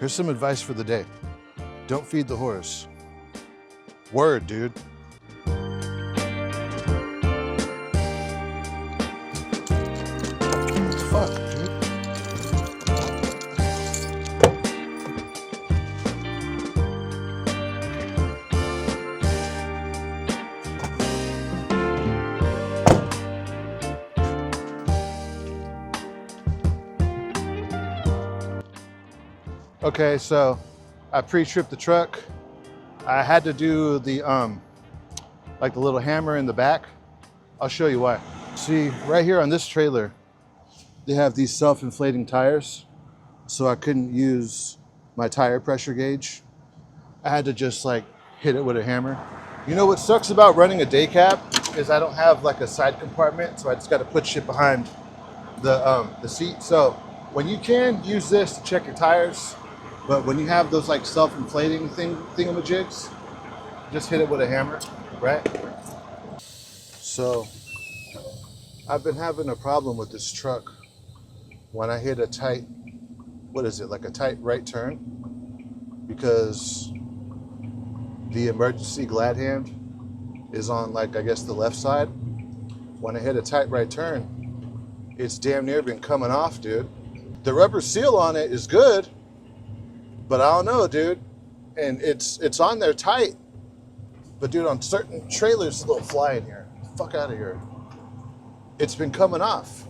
Here's some advice for the day. Don't feed the horse. Word, dude. Fuck, dude. Okay, so I pre-tripped the truck. I had to do the like the little hammer in the back. I'll show you why. See, right here on this trailer, they have these self-inflating tires, so I couldn't use my tire pressure gauge. I had to just like hit it with a hammer. You know what sucks about running a day cab is I don't have like a side compartment, so I just got to put shit behind the seat. So when you can use this to check your tires, but when you have those like self-inflating thingamajigs, just hit it with a hammer, right? So I've been having a problem with this truck when I hit a tight, what is it, like a tight right turn, because the emergency glad hand is on like, I guess the left side. When I hit a tight right turn, it's damn near been coming off, dude. The rubber seal on it is good, but I don't know, dude. And it's on there tight. But dude, on certain trailers, it's a little fly in here. Fuck out of here. It's been coming off.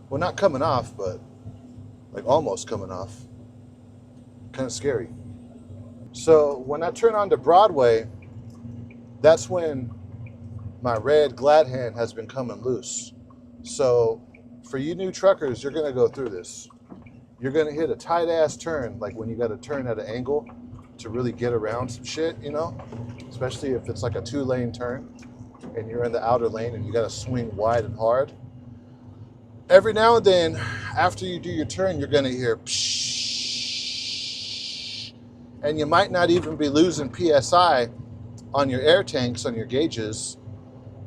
Well, not coming off, but like almost coming off. Kind of scary. So when I turn onto Broadway, that's when my red glad hand has been coming loose. So for you new truckers, you're gonna go through this. You're gonna hit a tight ass turn, like when you gotta turn at an angle to really get around some shit, you know? Especially if it's like a 2-lane turn and you're in the outer lane and you gotta swing wide and hard. Every now and then, after you do your turn, you're gonna hear pshh, and you might not even be losing PSI on your air tanks, on your gauges,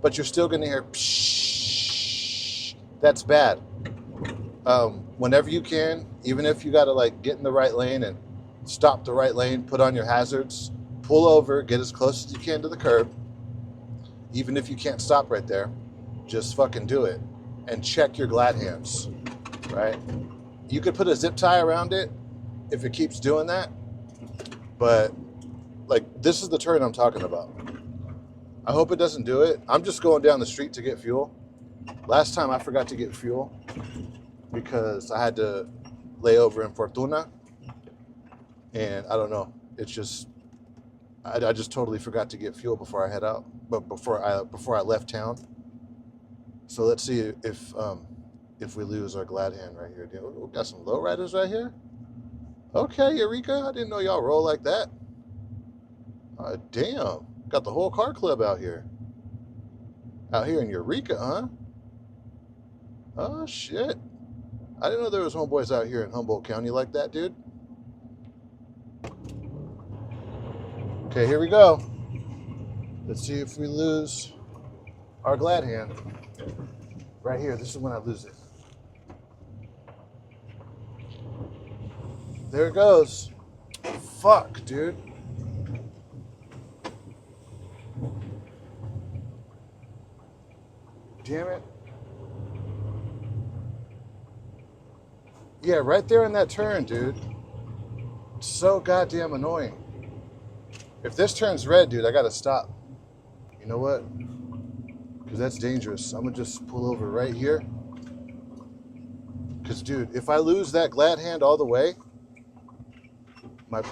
but you're still gonna hear pshh. That's bad. Whenever you can, even if you gotta like get in the right lane and stop the right lane, put on your hazards, pull over, get as close as you can to the curb. Even if you can't stop right there, just fucking do it and check your glad hands, right? You could put a zip tie around it if it keeps doing that, but like this is the turn I'm talking about. I hope it doesn't do it. I'm just going down the street to get fuel. Last time I forgot to get fuel because I had to lay over in Fortuna, and I don't know, it's just, I just totally forgot to get fuel before I head out, but before I left town. So let's see if we lose our glad hand right here. We got some lowriders right here. Okay, Eureka, I didn't know y'all roll like that. Damn, got the whole car club out here. Out here in Eureka, huh? Oh shit. I didn't know there was homeboys out here in Humboldt County like that, dude. Okay, here we go. Let's see if we lose our glad hand. Right here, this is when I lose it. There it goes. Fuck, dude. Damn it. Yeah, right there in that turn, dude. So goddamn annoying. If this turns red, dude, I gotta stop. You know what? Because that's dangerous. I'm gonna just pull over right here. Because, dude, if I lose that glad hand all the way, my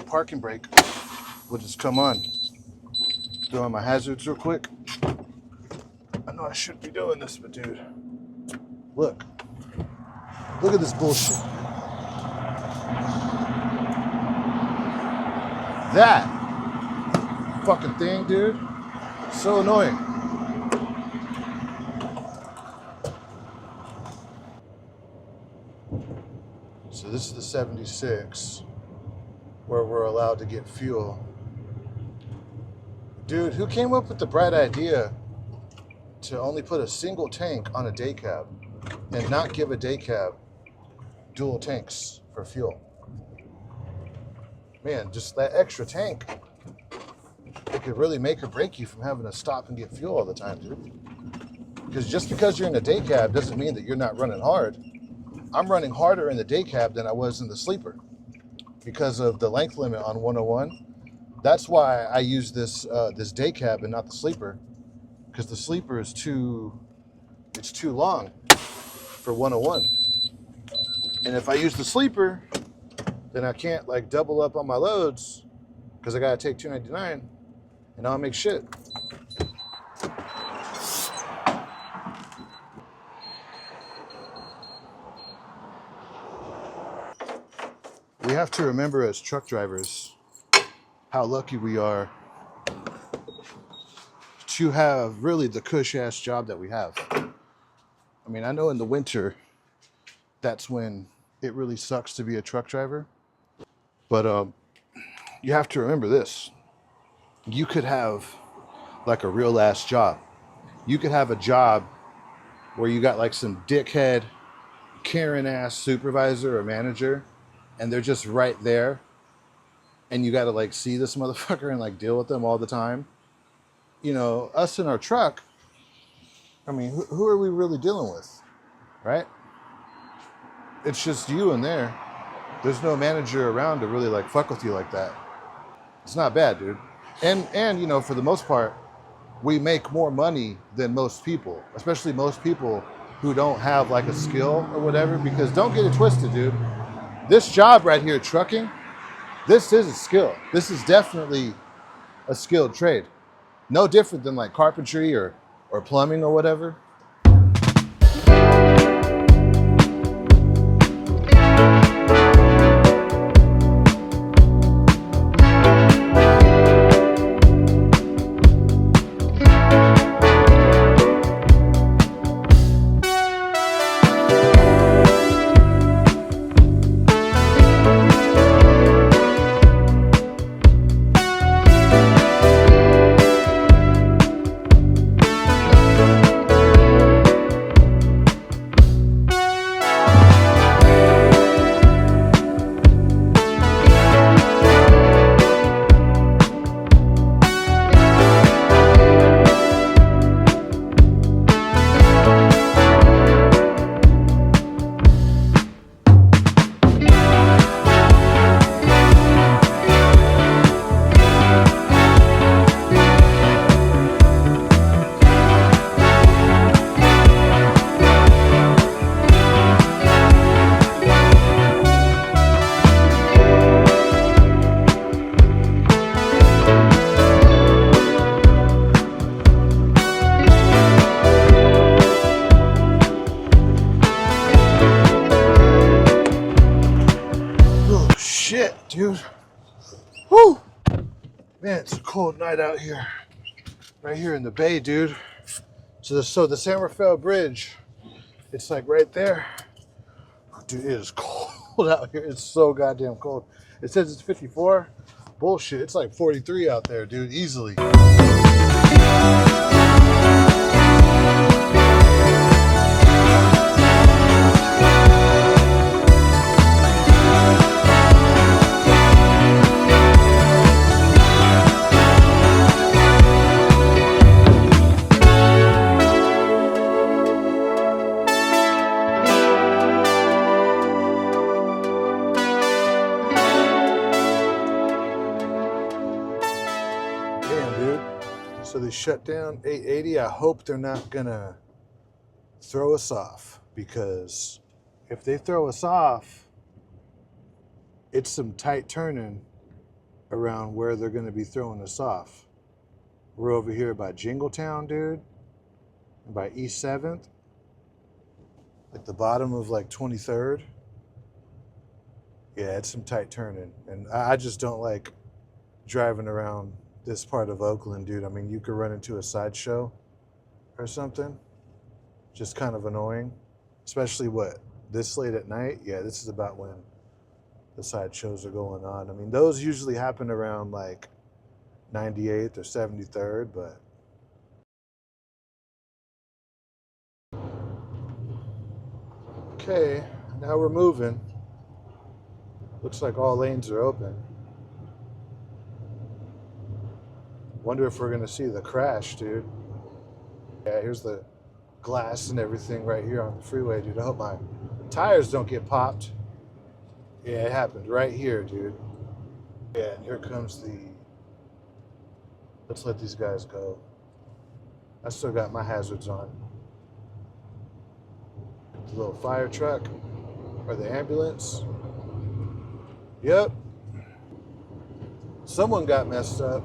parking brake will just come on. Throw on my hazards real quick. I know I shouldn't be doing this, but dude, look at this bullshit. That fucking thing, dude, so annoying. So this is the 76 where we're allowed to get fuel. Dude, who came up with the bright idea to only put a single tank on a day cab and not give a day cab dual tanks? for fuel. Man, just that extra tank, it could really make or break you from having to stop and get fuel all the time, dude. Because just because you're in a day cab doesn't mean that you're not running hard. I'm running harder in the day cab than I was in the sleeper because of the length limit on 101. That's why I use this day cab and not the sleeper, because the sleeper is too long for 101. And if I use the sleeper, then I can't like double up on my loads because I gotta take 299 and I'll make shit. We have to remember as truck drivers how lucky we are to have really the cush-ass job that we have. I mean, I know in the winter, that's when it really sucks to be a truck driver. But you have to remember this. You could have like a real ass job. You could have a job where you got like some dickhead, Karen ass supervisor or manager, and they're just right there. And you got to like see this motherfucker and like deal with them all the time. You know, us in our truck, I mean, who are we really dealing with, right? It's just you in there. There's no manager around to really like fuck with you like that. It's not bad, dude. And you know, for the most part, we make more money than most people, especially most people who don't have like a skill or whatever, because don't get it twisted, dude. This job right here, trucking, this is a skill. This is definitely a skilled trade. No different than like carpentry or plumbing or whatever. Shit, dude. Whew. Man, it's a cold night out here. Right here in the bay, dude. So the San Rafael Bridge, it's like right there. Dude, it is cold out here. It's so goddamn cold. It says it's 54. Bullshit. It's like 43 out there, dude. Easily. So they shut down 880. I hope they're not gonna throw us off, because if they throw us off, it's some tight turning around where they're gonna be throwing us off. We're over here by Jingletown, dude, and by East 7th, like the bottom of like 23rd. Yeah, it's some tight turning, and I just don't like driving around this part of Oakland, dude. I mean, you could run into a sideshow or something. Just kind of annoying. Especially this late at night? Yeah, this is about when the sideshows are going on. I mean, those usually happen around like 98th or 73rd, but okay, now we're moving. Looks like all lanes are open. Wonder if we're gonna see the crash, dude. Yeah, here's the glass and everything right here on the freeway, dude. I hope my tires don't get popped. Yeah, it happened right here, dude. Yeah, and here comes the... Let's let these guys go. I still got my hazards on. The little fire truck or the ambulance. Yep. Someone got messed up.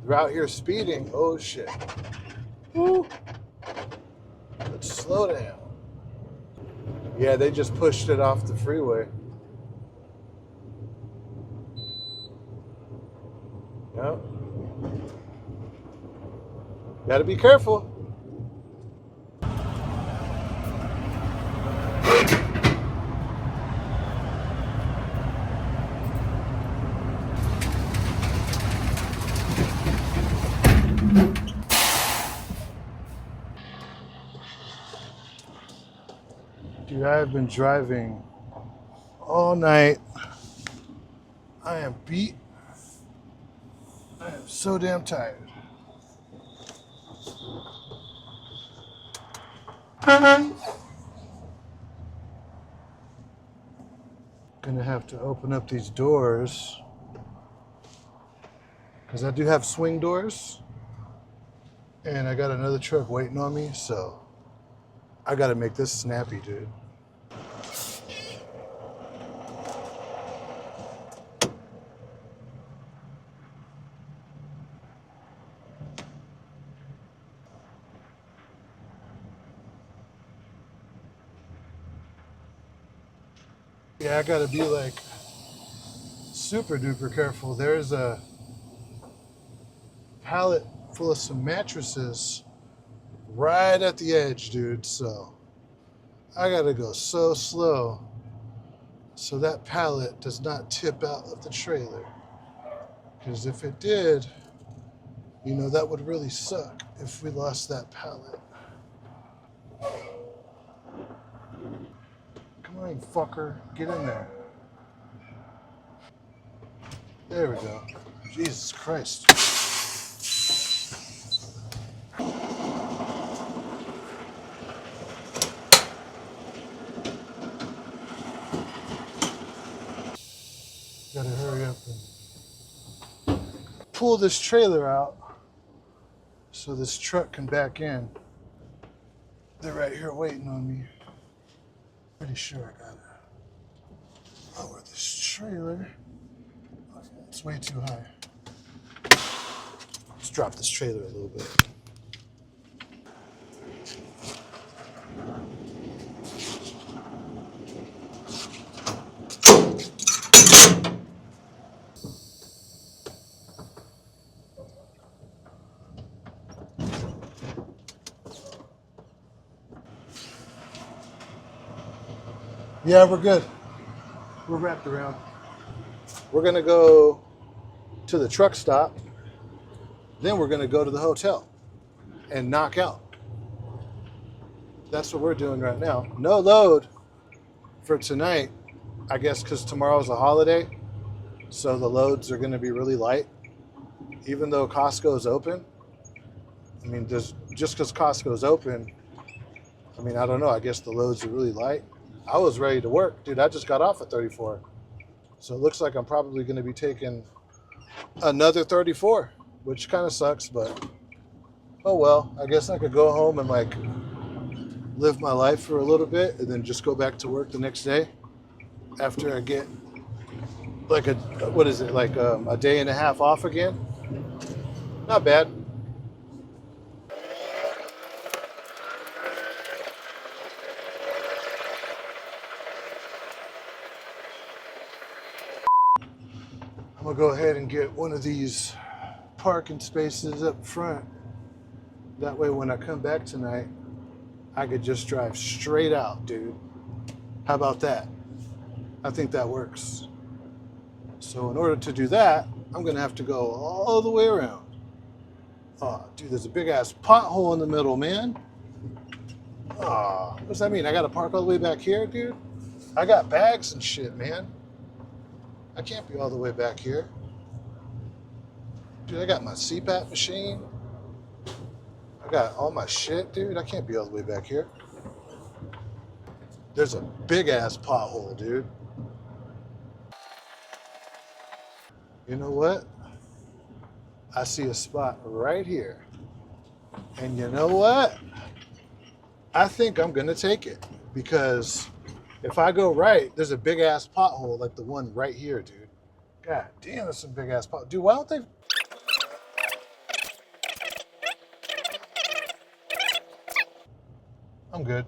They're out here speeding. Oh shit. Woo. Let's slow down. Yeah, they just pushed it off the freeway. Yep. Gotta be careful. Dude, I have been driving all night. I am beat. I am so damn tired. Gonna have to open up these doors because I do have swing doors and I got another truck waiting on me, so I gotta make this snappy, dude. Yeah, I gotta be like super duper careful. There's a pallet full of some mattresses right at the edge, dude, so I gotta go so slow so that pallet does not tip out of the trailer. Because if it did, you know, that would really suck if we lost that pallet. Come on, fucker. Get in there. There we go. Jesus Christ. Gotta hurry up and pull this trailer out so this truck can back in. They're right here waiting on me. Pretty sure I gotta lower this trailer. It's way too high. Let's drop this trailer a little bit. Yeah, we're good. We're wrapped around. We're gonna go to the truck stop. Then we're gonna go to the hotel and knock out. That's what we're doing right now. No load for tonight, I guess, because tomorrow's a holiday. So the loads are gonna be really light. Even though Costco is open. I mean, just because Costco is open, I mean, I don't know. I guess the loads are really light. I was ready to work. Dude, I just got off at 34. So it looks like I'm probably going to be taking another 34, which kind of sucks, but oh well. I guess I could go home and like live my life for a little bit and then just go back to work the next day after I get like a day and a half off again. Not bad. I'm gonna go ahead and get one of these parking spaces up front. That way when I come back tonight, I could just drive straight out, dude. How about that? I think that works. So in order to do that, I'm gonna have to go all the way around. Oh, dude, there's a big ass pothole in the middle, man. Oh, what does that mean? I gotta park all the way back here, dude? I got bags and shit, man. I can't be all the way back here. Dude, I got my CPAP machine. I got all my shit, dude. I can't be all the way back here. There's a big ass pothole, dude. You know what? I see a spot right here. And you know what? I think I'm gonna take it because if I go right, there's a big ass pothole like the one right here, dude. God damn, that's some big ass pot. Dude, why don't they? I'm good.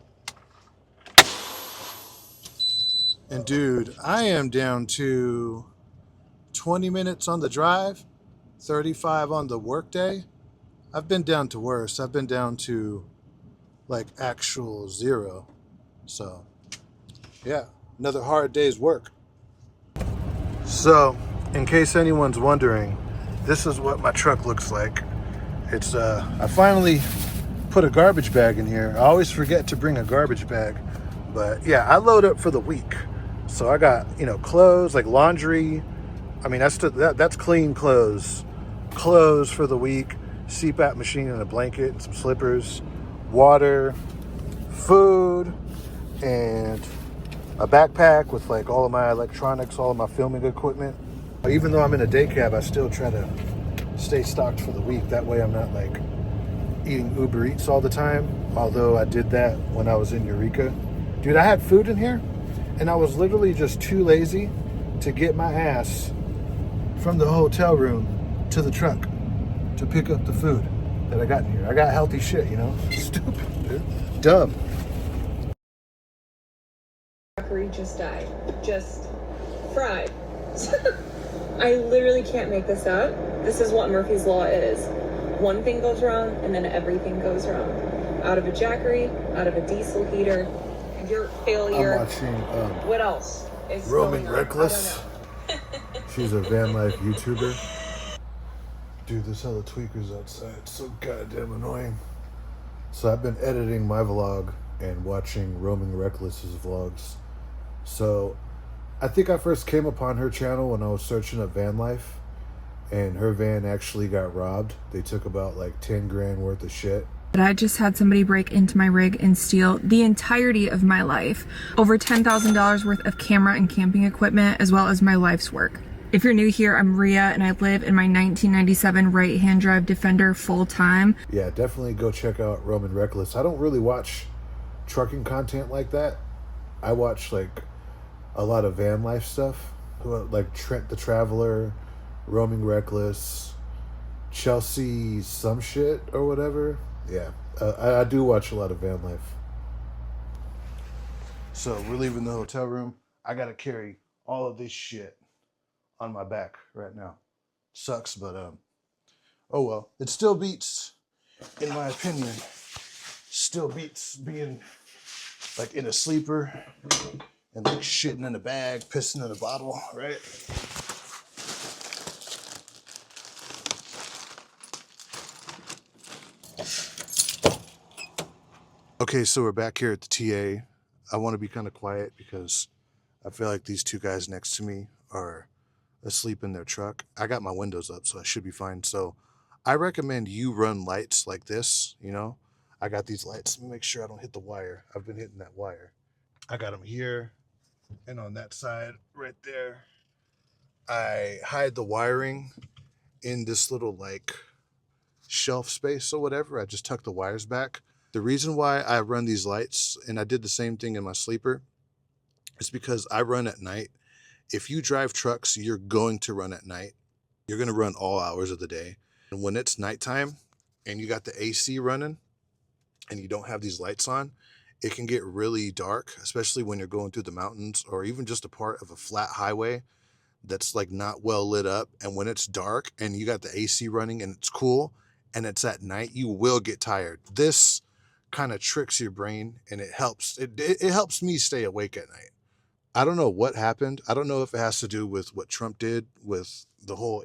And dude, I am down to 20 minutes on the drive, 35 on the workday. I've been down to worse. I've been down to like actual zero. So, yeah, another hard day's work. So, in case anyone's wondering, this is what my truck looks like. It's I finally put a garbage bag in here. I always forget to bring a garbage bag, but yeah, I load up for the week. So I got, clothes like laundry. I mean, that's clean clothes. Clothes for the week, CPAP machine and a blanket and some slippers, water, food, and a backpack with like all of my electronics, all of my filming equipment. Even though I'm in a day cab, I still try to stay stocked for the week. That way I'm not like eating Uber Eats all the time. Although I did that when I was in Eureka. Dude, I had food in here and I was literally just too lazy to get my ass from the hotel room to the truck to pick up the food that I got in here. I got healthy shit, Stupid, dude. Dumb. Just died. Just fried. I literally can't make this up. This is what Murphy's Law is. One thing goes wrong, and then everything goes wrong. Out of a Jackery, out of a diesel heater, your failure. I'm watching what else is Roaming Reckless. She's a van life YouTuber. Dude, there's hella tweakers outside. It's so goddamn annoying. So I've been editing my vlog and watching Roaming Reckless's vlogs. So I think I first came upon her channel when I was searching up van life, and her van actually got robbed. They took about like 10 grand worth of shit. But I just had somebody break into my rig and steal the entirety of my life. Over $10,000 worth of camera and camping equipment, as well as my life's work. If you're new here, I'm Ria, and I live in my 1997 right-hand drive Defender full-time. Yeah, definitely go check out Roaming Reckless. I don't really watch trucking content like that. I watch like a lot of van life stuff, like Trent the Traveler, Roaming Reckless, Chelsea some shit or whatever. Yeah, I do watch a lot of van life. So we're leaving the hotel room. I gotta carry all of this shit on my back right now. Sucks, but oh well. It still beats, in my opinion, still beats being like in a sleeper and like shitting in a bag, pissing in a bottle, right? Okay, so we're back here at the TA. I want to be kind of quiet because I feel like these two guys next to me are asleep in their truck. I got my windows up, so I should be fine. So I recommend you run lights like this, I got these lights. Let me make sure I don't hit the wire. I've been hitting that wire. I got them here and on that side right there. I hide the wiring in this little like shelf space or whatever. I just tuck the wires back. The reason why I run these lights, and I did the same thing in my sleeper, is because I run at night. If you drive trucks, you're going to run at night. You're going to run all hours of the day. And when it's nighttime and you got the AC running and you don't have these lights on, it can get really dark, especially when you're going through the mountains or even just a part of a flat highway that's like not well lit up. And when it's dark and you got the AC running and it's cool and it's at night, you will get tired. This kind of tricks your brain and it helps. It helps me stay awake at night. I don't know what happened. I don't know if it has to do with what Trump did with the whole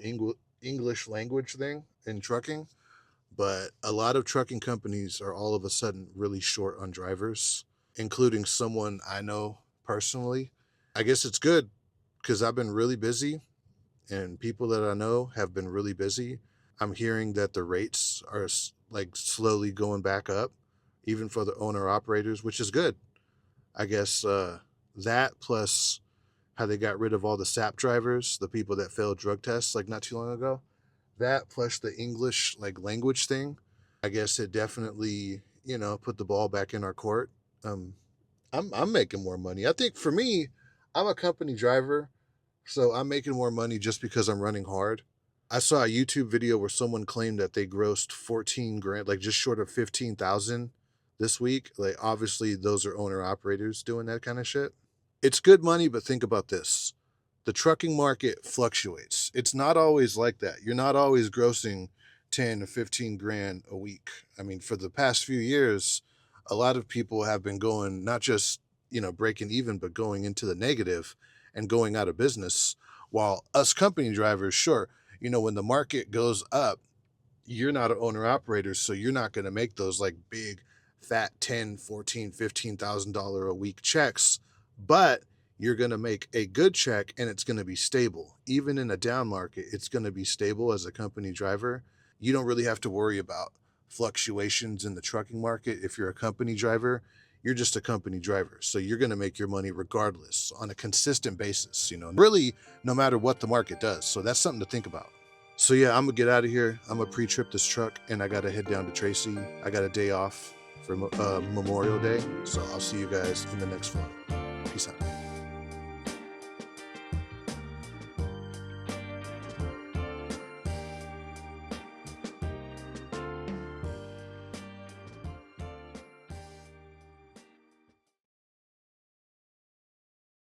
English language thing in trucking, but a lot of trucking companies are all of a sudden really short on drivers, including someone I know personally. I guess it's good because I've been really busy and people that I know have been really busy. I'm hearing that the rates are like slowly going back up, even for the owner operators, which is good. I guess that plus how they got rid of all the SAP drivers, the people that failed drug tests like not too long ago. That plus the English like language thing, I guess it definitely, put the ball back in our court. Um, I'm making more money. I think for me, I'm a company driver, so I'm making more money just because I'm running hard. I saw a YouTube video where someone claimed that they grossed 14 grand, like just short of 15,000 this week. Like obviously those are owner operators doing that kind of shit. It's good money, but think about this. The trucking market fluctuates. It's not always like that. You're not always grossing 10 or 15 grand a week. I mean, for the past few years, a lot of people have been going not just, breaking even, but going into the negative and going out of business. While us company drivers, sure, when the market goes up, you're not an owner operator, so you're not going to make those like big fat 10, 14, $15,000 a week checks, but you're going to make a good check and it's going to be stable. Even in a down market, it's going to be stable as a company driver. You don't really have to worry about fluctuations in the trucking market. If you're a company driver, you're just a company driver. So you're going to make your money regardless on a consistent basis, really no matter what the market does. So that's something to think about. So yeah, I'm gonna get out of here. I'm gonna pre-trip this truck and I gotta head down to Tracy. I got a day off for Memorial Day. So I'll see you guys in the next vlog. Peace out.